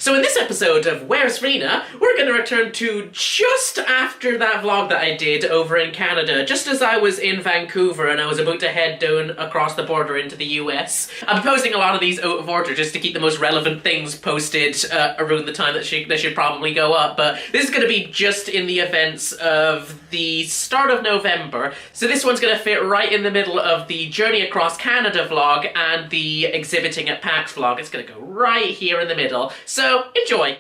So in this episode of Where's Rena, we're going to return to just after that vlog that I did over in Canada, just as I was in Vancouver and I was about to head down across the border into the US. I'm posting a lot of these out of order just to keep the most relevant things posted around the time that they should probably go up, but this is going to be just in the events of the start of November, so this one's going to fit right in the middle of the Journey Across Canada vlog and the Exhibiting at PAX vlog. It's going to go right here in the middle, so enjoy!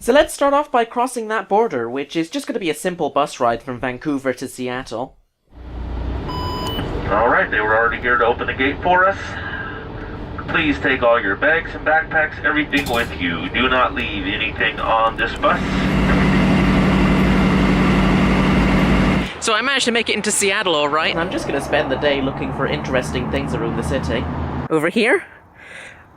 So let's start off by crossing that border, which is just going to be a simple bus ride from Vancouver to Seattle. Alright, they were already here to open the gate for us. Please take all your bags and backpacks, everything with you. Do not leave anything on this bus. So I managed to make it into Seattle, alright? And I'm just going to spend the day looking for interesting things around the city. Over here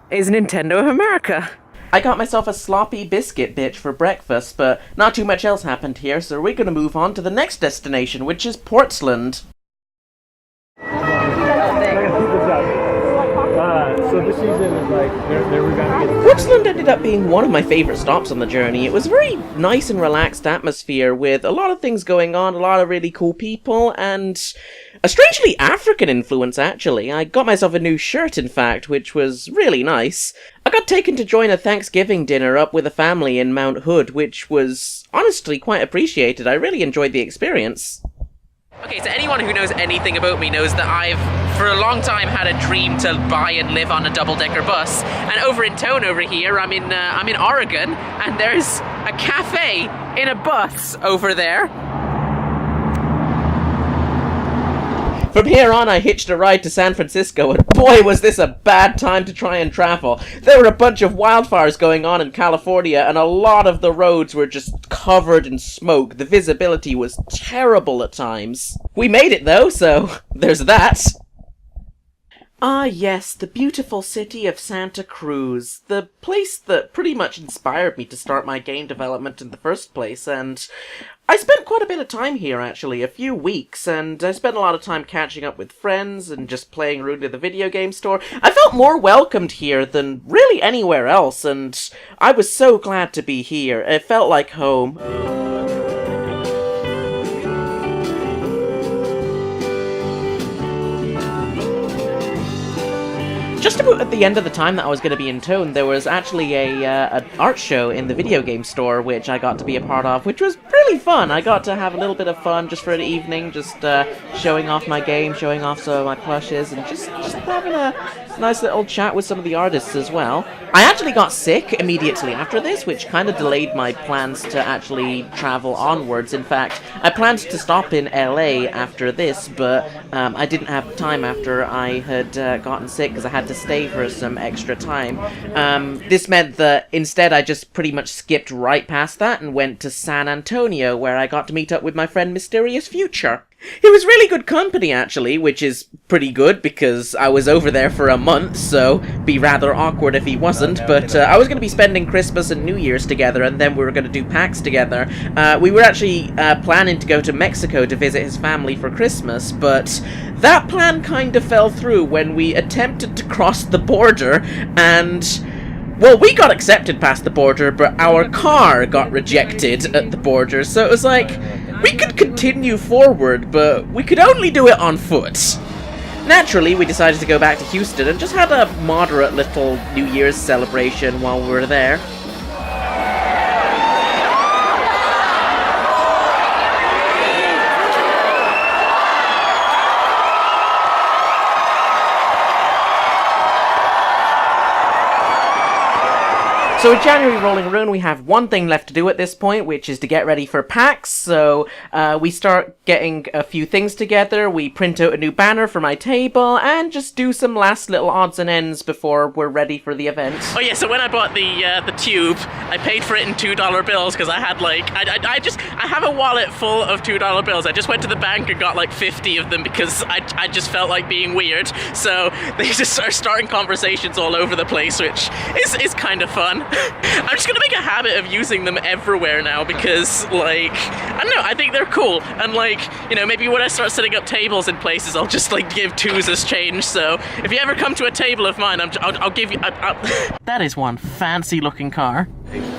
is Nintendo of America. I got myself a sloppy biscuit bitch for breakfast, but not too much else happened here, so we're going to move on to the next destination, which is Portland. So this season is like, they were gonna get... Portland ended up being one of my favourite stops on the journey. It was a very nice and relaxed atmosphere with a lot of things going on, a lot of really cool people, and a strangely African influence, actually. I got myself a new shirt, in fact, which was really nice. I got taken to join a Thanksgiving dinner up with a family in Mount Hood, which was honestly quite appreciated. I really enjoyed the experience. Okay, so anyone who knows anything about me knows that I've, for a long time, had a dream to buy and live on a double-decker bus. And over in town over here, I'm in Oregon, and there's a cafe in a bus over there. From here on, I hitched a ride to San Francisco, and boy was this a bad time to try and travel. There were a bunch of wildfires going on in California, and a lot of the roads were just covered in smoke. The visibility was terrible at times. We made it though, so there's that. Ah yes, the beautiful city of Santa Cruz, the place that pretty much inspired me to start my game development in the first place, and I spent quite a bit of time here actually, a few weeks, and I spent a lot of time catching up with friends and just playing around at the video game store. I felt more welcomed here than really anywhere else, and I was so glad to be here. It felt like home. Just about at the end of the time that I was going to be in town, there was actually an art show in the video game store, which I got to be a part of, which was really fun. I got to have a little bit of fun just for an evening, just showing off my game, showing off some of my plushes, and just having a nice little chat with some of the artists as well. I actually got sick immediately after this, which kind of delayed my plans to actually travel onwards. In fact, I planned to stop in LA after this, but I didn't have time after I had gotten sick because I had to stay for some extra time. This meant that instead I just pretty much skipped right past that and went to San Antonio, where I got to meet up with my friend Mysterious Future. He was really good company, actually, which is pretty good because I was over there for a month, so be rather awkward if he wasn't, but I was going to be spending Christmas and New Year's together, and then we were going to do PAX together. We were actually planning to go to Mexico to visit his family for Christmas, but that plan kind of fell through when we attempted to cross the border, and well, we got accepted past the border, but our car got rejected at the border, so it was like, we could continue forward, but we could only do it on foot. Naturally, we decided to go back to Houston and just had a moderate little New Year's celebration while we were there. So with January rolling around, we have one thing left to do at this point, which is to get ready for PAX. So we start getting a few things together, we print out a new banner for my table, and just do some last little odds and ends before we're ready for the event. Oh yeah, so when I bought the tube, I paid for it in $2 bills because I had like, I have a wallet full of $2 bills. I just went to the bank and got like 50 of them because I just felt like being weird. So they just are starting conversations all over the place, which is kind of fun. I'm just gonna make a habit of using them everywhere now because, like, I don't know, I think they're cool. And, like, you know, maybe when I start setting up tables in places, I'll just, like, give twos as change. So if you ever come to a table of mine, I'll give you... That is one fancy looking car.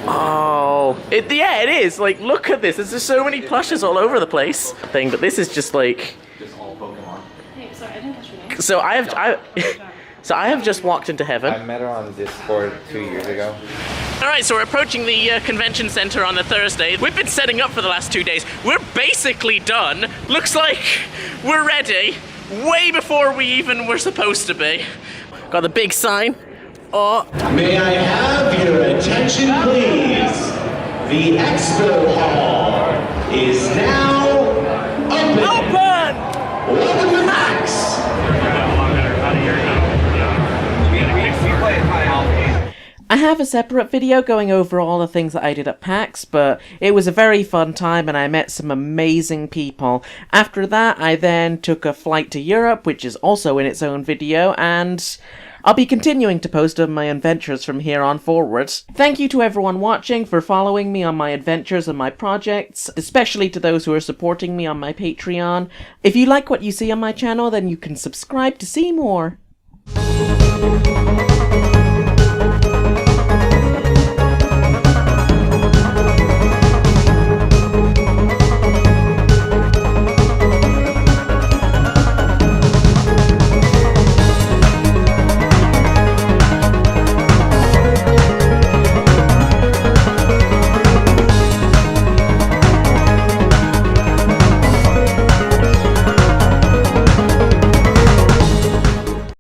Oh, yeah, it is. Like, look at this. There's just so many plushes all over the place. But this is just like. Just all Pokemon. Hey, sorry, I didn't catch your name. So I have just walked into heaven. I met her on Discord 2 years ago. Alright, so we're approaching the convention center on a Thursday. We've been setting up for the last 2 days. We're basically done. Looks like we're ready. Way before we even were supposed to be. Got the big sign. Oh. May I have your attention, please? The expo hall is now open. Open! Welcome to Max. I have a separate video going over all the things that I did at PAX, but it was a very fun time and I met some amazing people. After that, I then took a flight to Europe, which is also in its own video, and I'll be continuing to post on my adventures from here on forward. Thank you to everyone watching for following me on my adventures and my projects, especially to those who are supporting me on my Patreon. If you like what you see on my channel, then you can subscribe to see more.